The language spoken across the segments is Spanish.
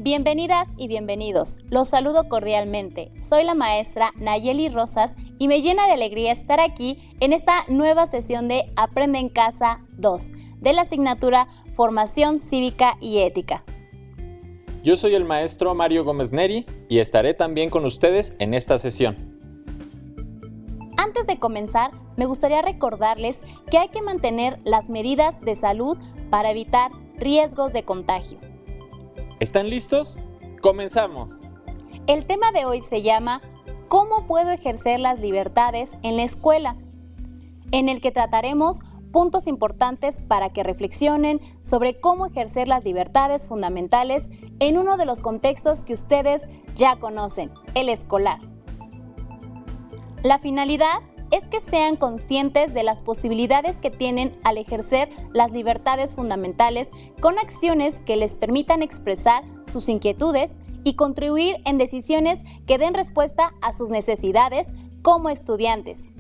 Bienvenidas y bienvenidos. Los saludo cordialmente. Soy la maestra Nayeli Rosas y me llena de alegría estar aquí en esta nueva sesión de Aprende en Casa 2 de la asignatura Formación Cívica y Ética. Yo soy el maestro Mario Gómez Neri y estaré también con ustedes en esta sesión. Antes de comenzar, me gustaría recordarles que hay que mantener las medidas de salud para evitar riesgos de contagio. ¿Están listos? ¡Comenzamos! El tema de hoy se llama ¿Cómo puedo ejercer las libertades en la escuela?, en el que trataremos puntos importantes para que reflexionen sobre cómo ejercer las libertades fundamentales en uno de los contextos que ustedes ya conocen, el escolar. La finalidad es que sean conscientes de las posibilidades que tienen al ejercer las libertades fundamentales con acciones que les permitan expresar sus inquietudes y contribuir en decisiones que den respuesta a sus necesidades como estudiantes,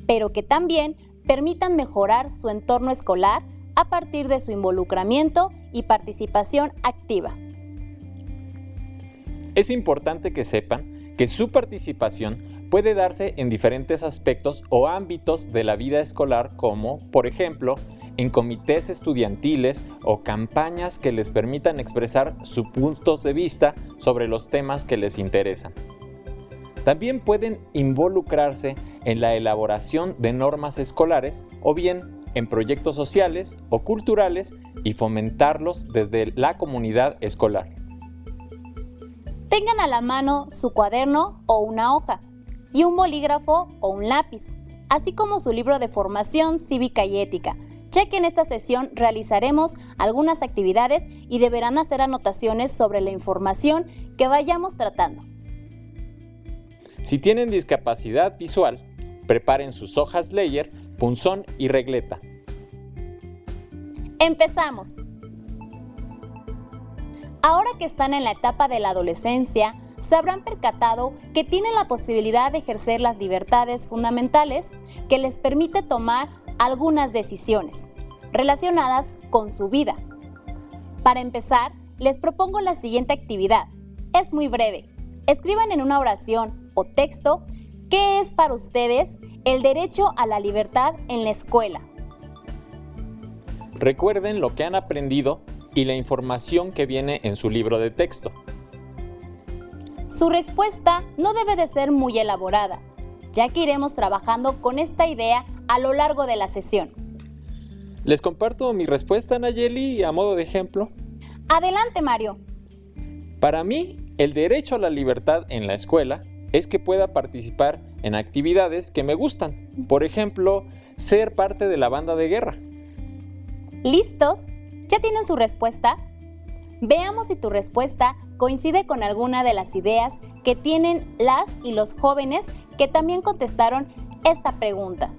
pero que también permitan mejorar su entorno escolar a partir de su involucramiento y participación activa. Es importante que sepan que su participación puede darse en diferentes aspectos o ámbitos de la vida escolar como, por ejemplo, en comités estudiantiles o campañas que les permitan expresar sus puntos de vista sobre los temas que les interesan. También pueden involucrarse en la elaboración de normas escolares o bien en proyectos sociales o culturales y fomentarlos desde la comunidad escolar. Tengan a la mano su cuaderno o una hoja y un bolígrafo o un lápiz, así como su libro de formación cívica y ética, ya que en esta sesión realizaremos algunas actividades y deberán hacer anotaciones sobre la información que vayamos tratando. Si tienen discapacidad visual, preparen sus hojas Leyer, punzón y regleta. ¡Empezamos! Ahora que están en la etapa de la adolescencia, se habrán percatado que tienen la posibilidad de ejercer las libertades fundamentales que les permite tomar algunas decisiones relacionadas con su vida. Para empezar, les propongo la siguiente actividad. Es muy breve. Escriban en una oración o texto qué es para ustedes el derecho a la libertad en la escuela. Recuerden lo que han aprendido y la información que viene en su libro de texto. Su respuesta no debe de ser muy elaborada, ya que iremos trabajando con esta idea a lo largo de la sesión. Les comparto mi respuesta, Nayeli, a modo de ejemplo. Adelante, Mario. Para mí, el derecho a la libertad en la escuela es que pueda participar en actividades que me gustan. Por ejemplo, ser parte de la banda de guerra. ¿Listos? ¿Ya tienen su respuesta? Veamos si tu respuesta coincide con alguna de las ideas que tienen las y los jóvenes que también contestaron esta pregunta.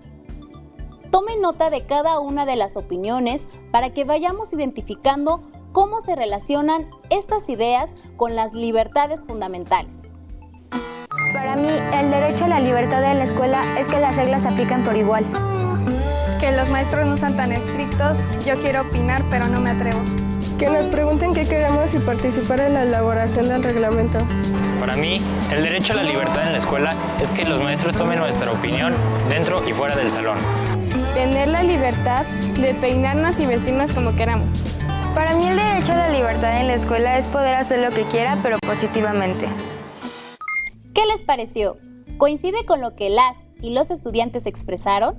Tomen nota de cada una de las opiniones para que vayamos identificando cómo se relacionan estas ideas con las libertades fundamentales. Para mí, el derecho a la libertad en la escuela es que las reglas se apliquen por igual. Que los maestros no sean tan estrictos, yo quiero opinar pero no me atrevo. Que nos pregunten qué queremos y participar en la elaboración del reglamento. Para mí, el derecho a la libertad en la escuela es que los maestros tomen nuestra opinión dentro y fuera del salón. Tener la libertad de peinarnos y vestirnos como queramos. Para mí, el derecho a la libertad en la escuela es poder hacer lo que quiera, pero positivamente. ¿Qué les pareció? ¿Coincide con lo que las y los estudiantes expresaron?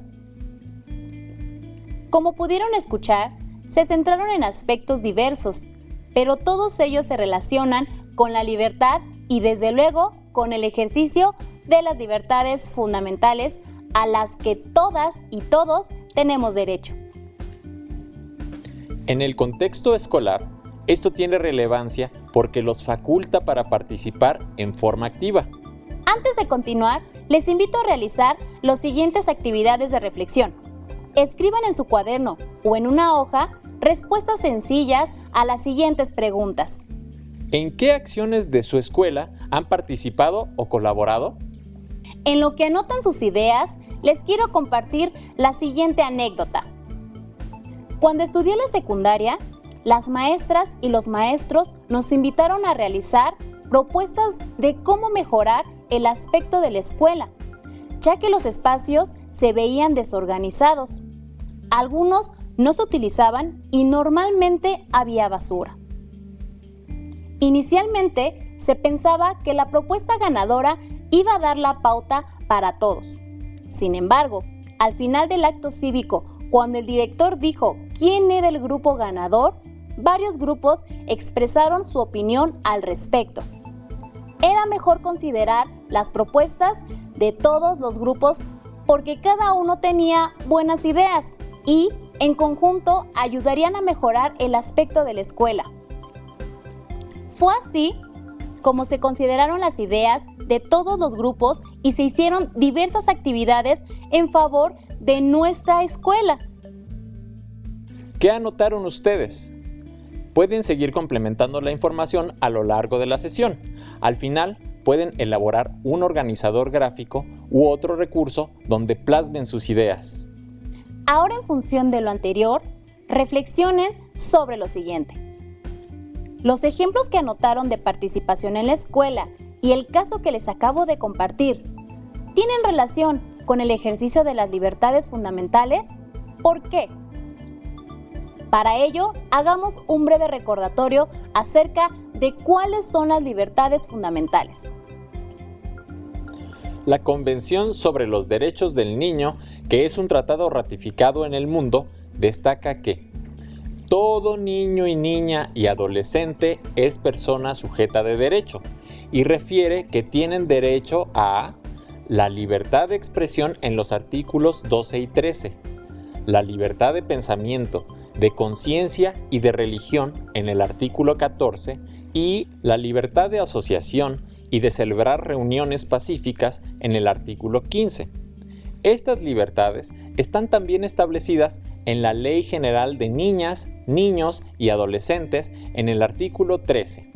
Como pudieron escuchar, se centraron en aspectos diversos, pero todos ellos se relacionan con la libertad y desde luego con el ejercicio de las libertades fundamentales a las que todas y todos tenemos derecho. En el contexto escolar, esto tiene relevancia porque los faculta para participar en forma activa. Antes de continuar, les invito a realizar las siguientes actividades de reflexión. Escriban en su cuaderno o en una hoja respuestas sencillas a las siguientes preguntas. ¿En qué acciones de su escuela han participado o colaborado? En lo que anotan sus ideas, les quiero compartir la siguiente anécdota. Cuando estudié la secundaria, las maestras y los maestros nos invitaron a realizar propuestas de cómo mejorar el aspecto de la escuela, ya que los espacios se veían desorganizados. Algunos no se utilizaban y normalmente había basura. Inicialmente se pensaba que la propuesta ganadora iba a dar la pauta para todos. Sin embargo, al final del acto cívico, cuando el director dijo quién era el grupo ganador, varios grupos expresaron su opinión al respecto. Era mejor considerar las propuestas de todos los grupos porque cada uno tenía buenas ideas y, en conjunto, ayudarían a mejorar el aspecto de la escuela. Fue así como se consideraron las ideas de todos los grupos y se hicieron diversas actividades en favor de nuestra escuela. ¿Qué anotaron ustedes? Pueden seguir complementando la información a lo largo de la sesión. Al final, pueden elaborar un organizador gráfico u otro recurso donde plasmen sus ideas. Ahora, en función de lo anterior, reflexionen sobre lo siguiente. Los ejemplos que anotaron de participación en la escuela y el caso que les acabo de compartir, ¿tienen relación con el ejercicio de las libertades fundamentales? ¿Por qué? Para ello, hagamos un breve recordatorio acerca de cuáles son las libertades fundamentales. La Convención sobre los Derechos del Niño, que es un tratado ratificado en el mundo, destaca que todo niño y niña y adolescente es persona sujeta de derecho y refiere que tienen derecho a la libertad de expresión en los artículos 12 y 13, la libertad de pensamiento, de conciencia y de religión en el artículo 14 y la libertad de asociación y de celebrar reuniones pacíficas en el artículo 15. Estas libertades están también establecidas en la Ley General de Niñas, Niños y Adolescentes en el artículo 13.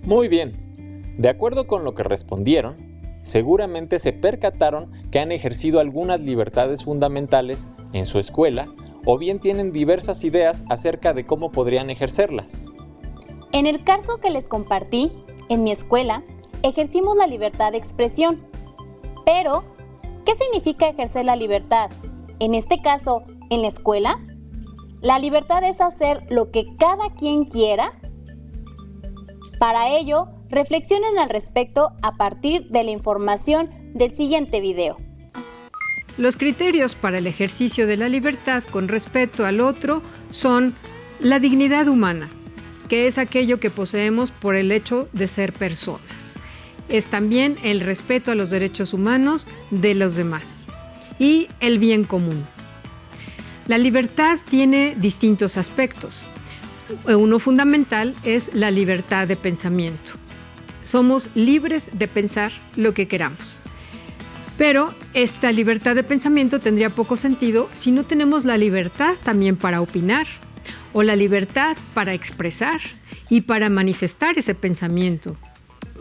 Muy bien, de acuerdo con lo que respondieron, seguramente se percataron que han ejercido algunas libertades fundamentales en su escuela o bien tienen diversas ideas acerca de cómo podrían ejercerlas. En el caso que les compartí, en mi escuela, ejercimos la libertad de expresión. Pero, ¿qué significa ejercer la libertad? En este caso, en la escuela, la libertad es hacer lo que cada quien quiera. Para ello, reflexionen al respecto a partir de la información del siguiente video. Los criterios para el ejercicio de la libertad con respeto al otro son la dignidad humana, que es aquello que poseemos por el hecho de ser personas. Es también el respeto a los derechos humanos de los demás y el bien común. La libertad tiene distintos aspectos. Uno fundamental es la libertad de pensamiento. Somos libres de pensar lo que queramos. Pero esta libertad de pensamiento tendría poco sentido si no tenemos la libertad también para opinar o la libertad para expresar y para manifestar ese pensamiento.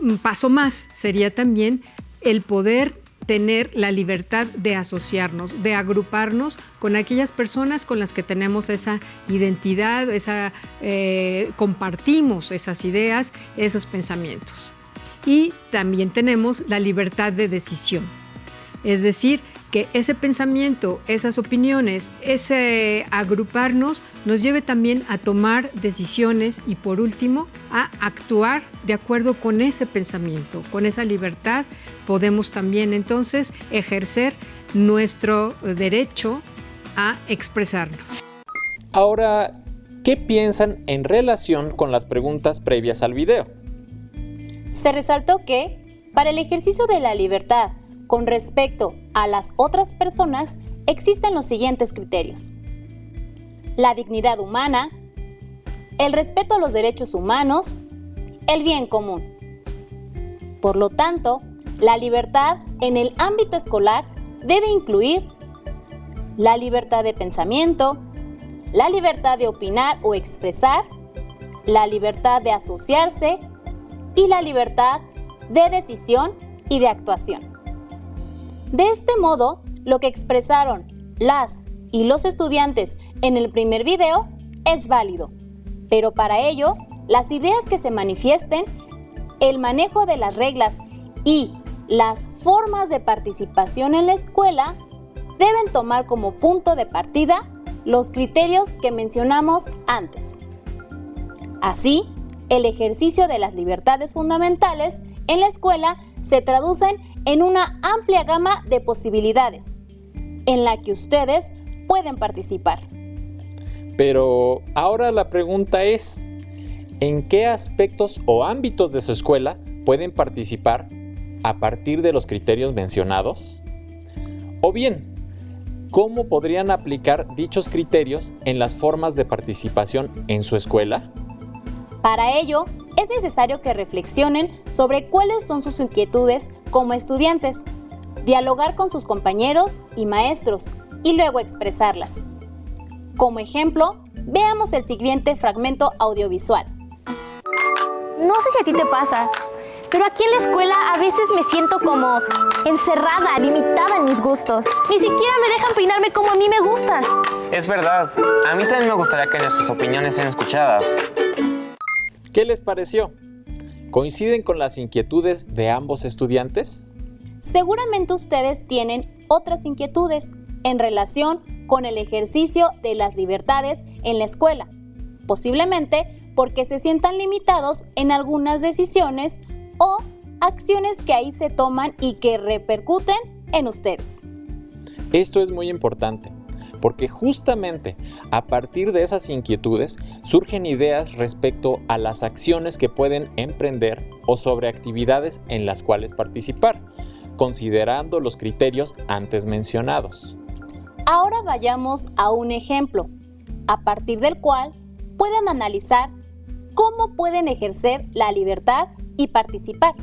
Un paso más sería también el poder tener la libertad de asociarnos, de agruparnos con aquellas personas con las que tenemos esa identidad, compartimos esas ideas, esos pensamientos. Y también tenemos la libertad de decisión. Es decir, que ese pensamiento, esas opiniones, ese agruparnos nos lleve también a tomar decisiones y por último a actuar de acuerdo con ese pensamiento. Con esa libertad podemos también entonces ejercer nuestro derecho a expresarnos. Ahora, ¿qué piensan en relación con las preguntas previas al video? Se resaltó que, para el ejercicio de la libertad con respecto a las otras personas, existen los siguientes criterios: la dignidad humana, el respeto a los derechos humanos, el bien común. Por lo tanto, la libertad en el ámbito escolar debe incluir la libertad de pensamiento, la libertad de opinar o expresar, la libertad de asociarse y la libertad de decisión y de actuación. De este modo, lo que expresaron las y los estudiantes en el primer video es válido, pero para ello, las ideas que se manifiesten, el manejo de las reglas y las formas de participación en la escuela deben tomar como punto de partida los criterios que mencionamos antes. Así, el ejercicio de las libertades fundamentales en la escuela se traducen en una amplia gama de posibilidades en la que ustedes pueden participar. Pero ahora la pregunta es, ¿en qué aspectos o ámbitos de su escuela pueden participar a partir de los criterios mencionados? O bien, ¿cómo podrían aplicar dichos criterios en las formas de participación en su escuela? Para ello, es necesario que reflexionen sobre cuáles son sus inquietudes como estudiantes, dialogar con sus compañeros y maestros y luego expresarlas. Como ejemplo, veamos el siguiente fragmento audiovisual. No sé si a ti te pasa, pero aquí en la escuela a veces me siento como encerrada, limitada en mis gustos. Ni siquiera me dejan peinarme como a mí me gusta. Es verdad, a mí también me gustaría que nuestras opiniones sean escuchadas. ¿Qué les pareció? ¿Coinciden con las inquietudes de ambos estudiantes? Seguramente ustedes tienen otras inquietudes en relación con el ejercicio de las libertades en la escuela, posiblemente porque se sientan limitados en algunas decisiones o acciones que ahí se toman y que repercuten en ustedes. Esto es muy importante, porque justamente a partir de esas inquietudes surgen ideas respecto a las acciones que pueden emprender o sobre actividades en las cuales participar, considerando los criterios antes mencionados. Ahora vayamos a un ejemplo, a partir del cual pueden analizar cómo pueden ejercer la libertad y participar.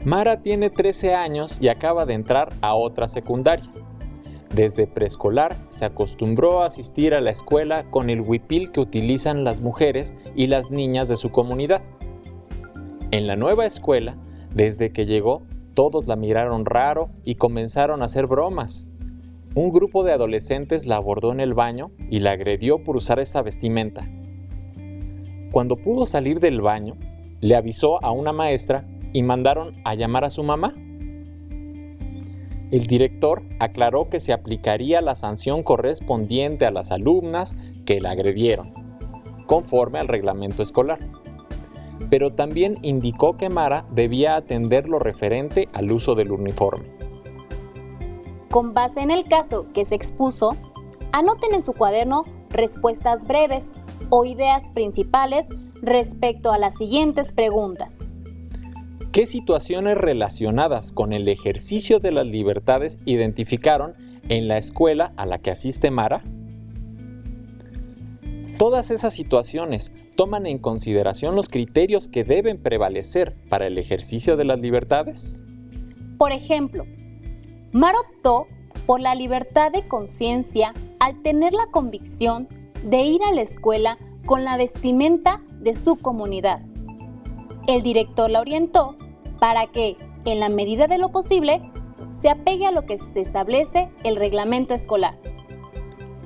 Mara tiene 13 años y acaba de entrar a otra secundaria. Desde preescolar se acostumbró a asistir a la escuela con el huipil que utilizan las mujeres y las niñas de su comunidad. En la nueva escuela, desde que llegó, todos la miraron raro y comenzaron a hacer bromas. Un grupo de adolescentes la abordó en el baño y la agredió por usar esta vestimenta. Cuando pudo salir del baño, le avisó a una maestra y mandaron a llamar a su mamá. El director aclaró que se aplicaría la sanción correspondiente a las alumnas que la agredieron, conforme al reglamento escolar. Pero también indicó que Mara debía atender lo referente al uso del uniforme. Con base en el caso que se expuso, anoten en su cuaderno respuestas breves o ideas principales respecto a las siguientes preguntas. ¿Qué situaciones relacionadas con el ejercicio de las libertades identificaron en la escuela a la que asiste Mara? Todas esas situaciones toman en consideración los criterios que deben prevalecer para el ejercicio de las libertades. Por ejemplo, Mara optó por la libertad de conciencia al tener la convicción de ir a la escuela con la vestimenta de su comunidad. El director la orientó para que, en la medida de lo posible, se apegue a lo que se establece el reglamento escolar.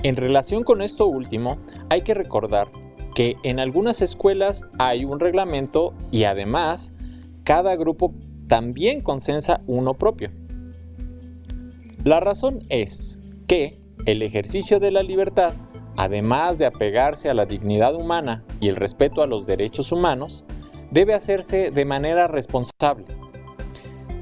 En relación con esto último, hay que recordar que en algunas escuelas hay un reglamento y además cada grupo también consensa uno propio. La razón es que el ejercicio de la libertad, además de apegarse a la dignidad humana y el respeto a los derechos humanos, debe hacerse de manera responsable.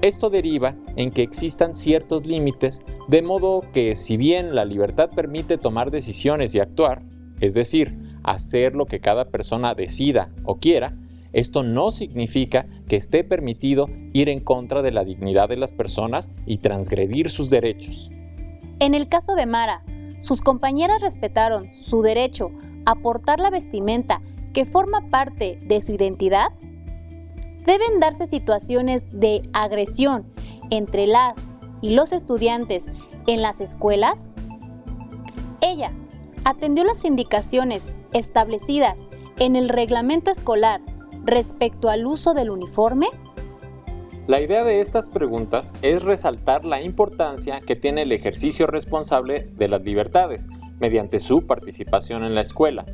Esto deriva en que existan ciertos límites, de modo que si bien la libertad permite tomar decisiones y actuar, es decir, hacer lo que cada persona decida o quiera, esto no significa que esté permitido ir en contra de la dignidad de las personas y transgredir sus derechos. En el caso de Mara, sus compañeras respetaron su derecho a portar la vestimenta que forma parte de su identidad. Deben darse situaciones de agresión entre las y los estudiantes en las escuelas. Ella atendió las indicaciones establecidas en el reglamento escolar respecto al uso del uniforme. La idea de estas preguntas es resaltar la importancia que tiene el ejercicio responsable de las libertades, mediante su participación en la escuela.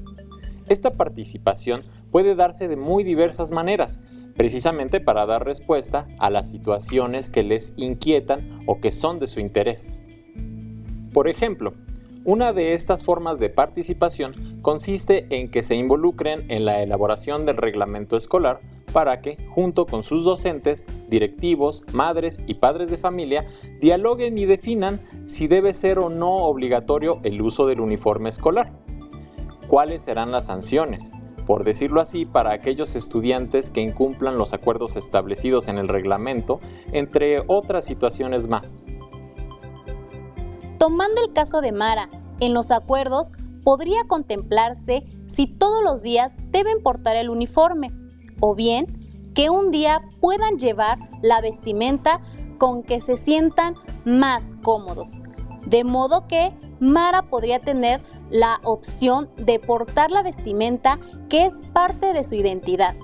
Esta participación puede darse de muy diversas maneras, precisamente para dar respuesta a las situaciones que les inquietan o que son de su interés. Por ejemplo, una de estas formas de participación consiste en que se involucren en la elaboración del reglamento escolar para que, junto con sus docentes, directivos, madres y padres de familia, dialoguen y definan si debe ser o no obligatorio el uso del uniforme escolar. ¿Cuáles serán las sanciones? Por decirlo así, para aquellos estudiantes que incumplan los acuerdos establecidos en el reglamento, entre otras situaciones más. Tomando el caso de Mara, en los acuerdos podría contemplarse si todos los días deben portar el uniforme, o bien que un día puedan llevar la vestimenta con que se sientan más cómodos. De modo que Mara podría tener la opción de portar la vestimenta que es parte de su identidad.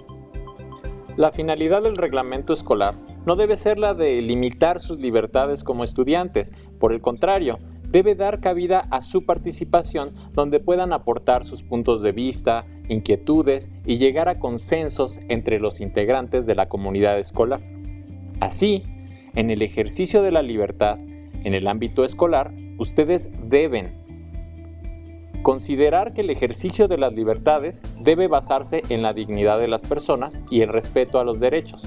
La finalidad del reglamento escolar no debe ser la de limitar sus libertades como estudiantes, por el contrario, debe dar cabida a su participación donde puedan aportar sus puntos de vista, inquietudes y llegar a consensos entre los integrantes de la comunidad escolar. Así, en el ejercicio de la libertad, en el ámbito escolar, ustedes deben considerar que el ejercicio de las libertades debe basarse en la dignidad de las personas y el respeto a los derechos.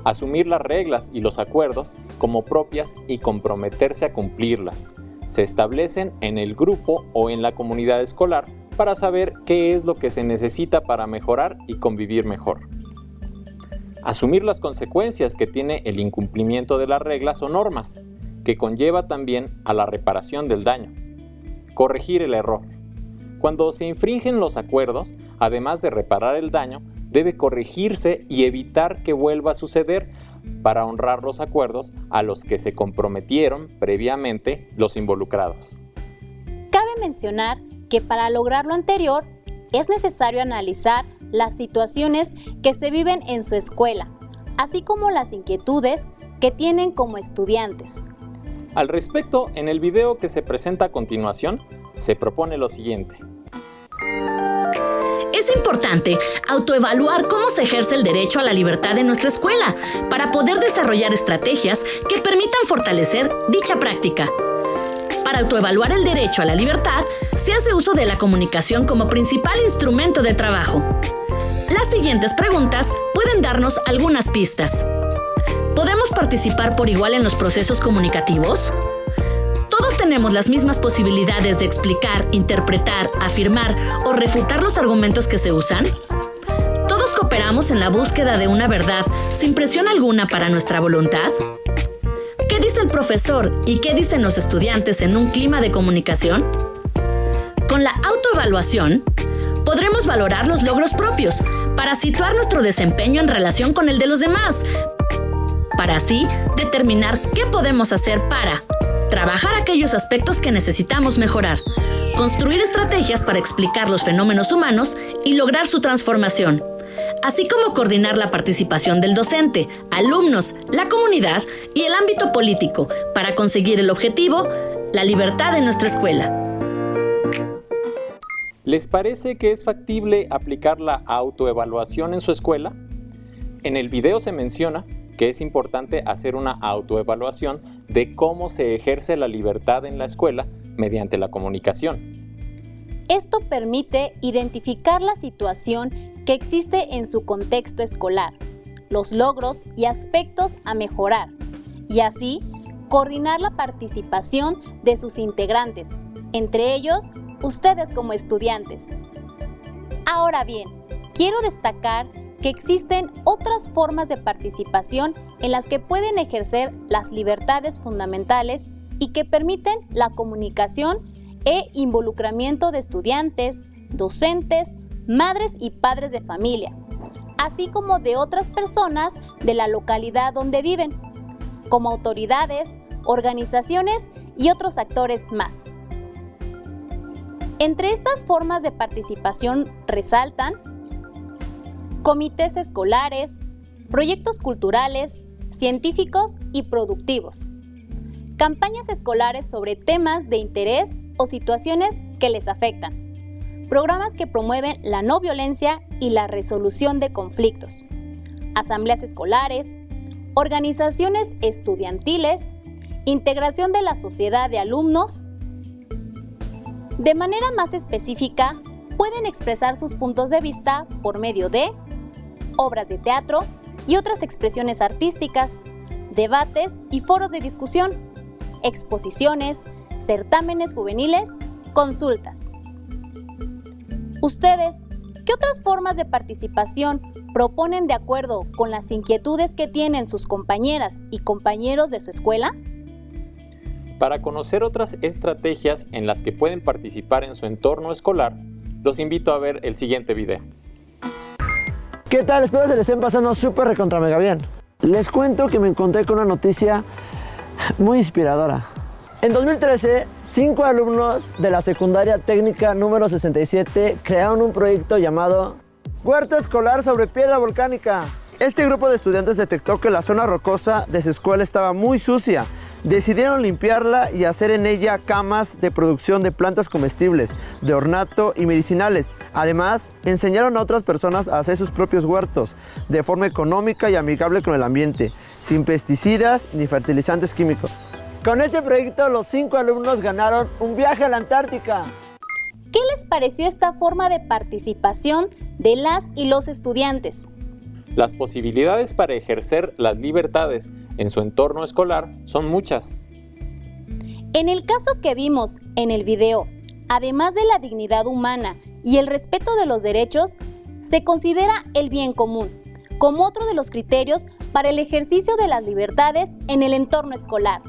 Asumir las reglas y los acuerdos como propias y comprometerse a cumplirlas. Se establecen en el grupo o en la comunidad escolar para saber qué es lo que se necesita para mejorar y convivir mejor. Asumir las consecuencias que tiene el incumplimiento de las reglas o normas, que conlleva también a la reparación del daño. Corregir el error. Cuando se infringen los acuerdos, además de reparar el daño, debe corregirse y evitar que vuelva a suceder para honrar los acuerdos a los que se comprometieron previamente los involucrados. Cabe mencionar que para lograr lo anterior es necesario analizar las situaciones que se viven en su escuela, así como las inquietudes que tienen como estudiantes. Al respecto, en el video que se presenta a continuación, se propone lo siguiente. Es importante autoevaluar cómo se ejerce el derecho a la libertad en nuestra escuela para poder desarrollar estrategias que permitan fortalecer dicha práctica. Para autoevaluar el derecho a la libertad, se hace uso de la comunicación como principal instrumento de trabajo. Las siguientes preguntas pueden darnos algunas pistas. ¿Podemos participar por igual en los procesos comunicativos? ¿Todos tenemos las mismas posibilidades de explicar, interpretar, afirmar o refutar los argumentos que se usan? ¿Todos cooperamos en la búsqueda de una verdad sin presión alguna para nuestra voluntad? ¿Qué dice el profesor y qué dicen los estudiantes en un clima de comunicación? Con la autoevaluación, podremos valorar los logros propios para situar nuestro desempeño en relación con el de los demás, para así determinar qué podemos hacer para trabajar aquellos aspectos que necesitamos mejorar, construir estrategias para explicar los fenómenos humanos y lograr su transformación, así como coordinar la participación del docente, alumnos, la comunidad y el ámbito político para conseguir el objetivo, la libertad en nuestra escuela. ¿Les parece que es factible aplicar la autoevaluación en su escuela? En el video se menciona que es importante hacer una autoevaluación de cómo se ejerce la libertad en la escuela mediante la comunicación. Esto permite identificar la situación que existe en su contexto escolar, los logros y aspectos a mejorar, y así coordinar la participación de sus integrantes, entre ellos ustedes como estudiantes. Ahora bien, quiero destacar que existen otras formas de participación en las que pueden ejercer las libertades fundamentales y que permiten la comunicación e involucramiento de estudiantes, docentes, madres y padres de familia, así como de otras personas de la localidad donde viven, como autoridades, organizaciones y otros actores más. Entre estas formas de participación resaltan comités escolares, proyectos culturales, científicos y productivos, campañas escolares sobre temas de interés o situaciones que les afectan. Programas que promueven la no violencia y la resolución de conflictos. Asambleas escolares, organizaciones estudiantiles, integración de la sociedad de alumnos. De manera más específica, pueden expresar sus puntos de vista por medio de obras de teatro y otras expresiones artísticas, debates y foros de discusión, exposiciones, certámenes juveniles, consultas. ¿Ustedes qué otras formas de participación proponen de acuerdo con las inquietudes que tienen sus compañeras y compañeros de su escuela? Para conocer otras estrategias en las que pueden participar en su entorno escolar, los invito a ver el siguiente video. ¿Qué tal? Espero que se le estén pasando súper recontra mega bien. Les cuento que me encontré con una noticia muy inspiradora. En 2013, 5 alumnos de la secundaria técnica número 67 crearon un proyecto llamado Huerto Escolar sobre Piedra Volcánica. Este grupo de estudiantes detectó que la zona rocosa de su escuela estaba muy sucia. Decidieron limpiarla y hacer en ella camas de producción de plantas comestibles, de ornato y medicinales. Además, enseñaron a otras personas a hacer sus propios huertos, de forma económica y amigable con el ambiente, sin pesticidas ni fertilizantes químicos. Con este proyecto, los 5 alumnos ganaron un viaje a la Antártica. ¿Qué les pareció esta forma de participación de las y los estudiantes? Las posibilidades para ejercer las libertades en su entorno escolar son muchas. En el caso que vimos en el video, además de la dignidad humana y el respeto de los derechos, se considera el bien común como otro de los criterios para el ejercicio de las libertades en el entorno escolar.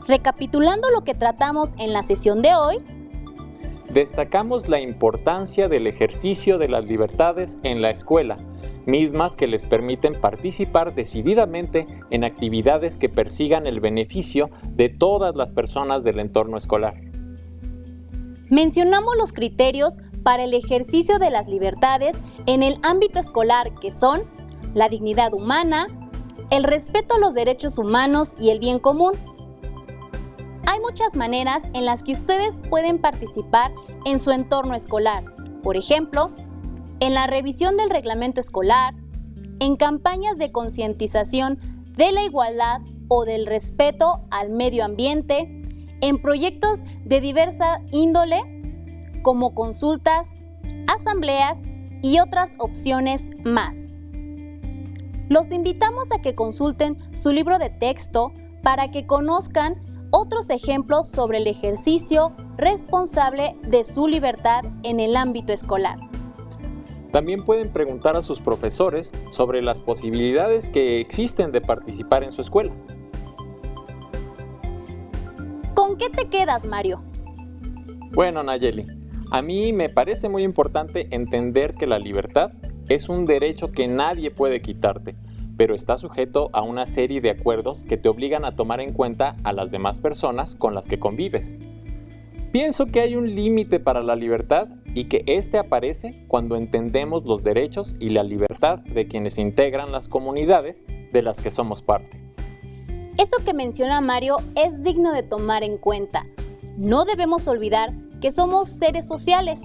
Recapitulando lo que tratamos en la sesión de hoy, destacamos la importancia del ejercicio de las libertades en la escuela, mismas que les permiten participar decididamente en actividades que persigan el beneficio de todas las personas del entorno escolar. Mencionamos los criterios para el ejercicio de las libertades en el ámbito escolar, que son la dignidad humana, el respeto a los derechos humanos y el bien común. Hay muchas maneras en las que ustedes pueden participar en su entorno escolar. Por ejemplo, en la revisión del reglamento escolar, en campañas de concientización de la igualdad o del respeto al medio ambiente, en proyectos de diversa índole, como consultas, asambleas y otras opciones más. Los invitamos a que consulten su libro de texto para que conozcan otros ejemplos sobre el ejercicio responsable de su libertad en el ámbito escolar. También pueden preguntar a sus profesores sobre las posibilidades que existen de participar en su escuela. ¿Con qué te quedas, Mario? Bueno, Nayeli, a mí me parece muy importante entender que la libertad es un derecho que nadie puede quitarte, pero está sujeto a una serie de acuerdos que te obligan a tomar en cuenta a las demás personas con las que convives. Pienso que hay un límite para la libertad y que este aparece cuando entendemos los derechos y la libertad de quienes integran las comunidades de las que somos parte. Eso que menciona Mario es digno de tomar en cuenta. No debemos olvidar que somos seres sociales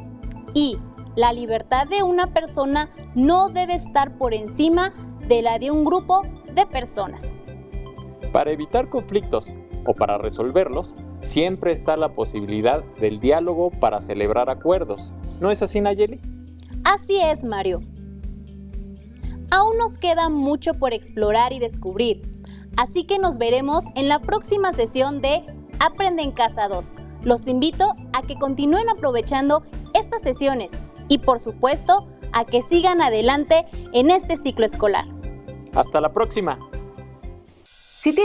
y la libertad de una persona no debe estar por encima de la de un grupo de personas. Para evitar conflictos o para resolverlos, siempre está la posibilidad del diálogo para celebrar acuerdos. ¿No es así, Nayeli? Así es, Mario. Aún nos queda mucho por explorar y descubrir, así que nos veremos en la próxima sesión de Aprende en Casa 2. Los invito a que continúen aprovechando estas sesiones y, por supuesto, a que sigan adelante en este ciclo escolar. ¡Hasta la próxima! Si tienes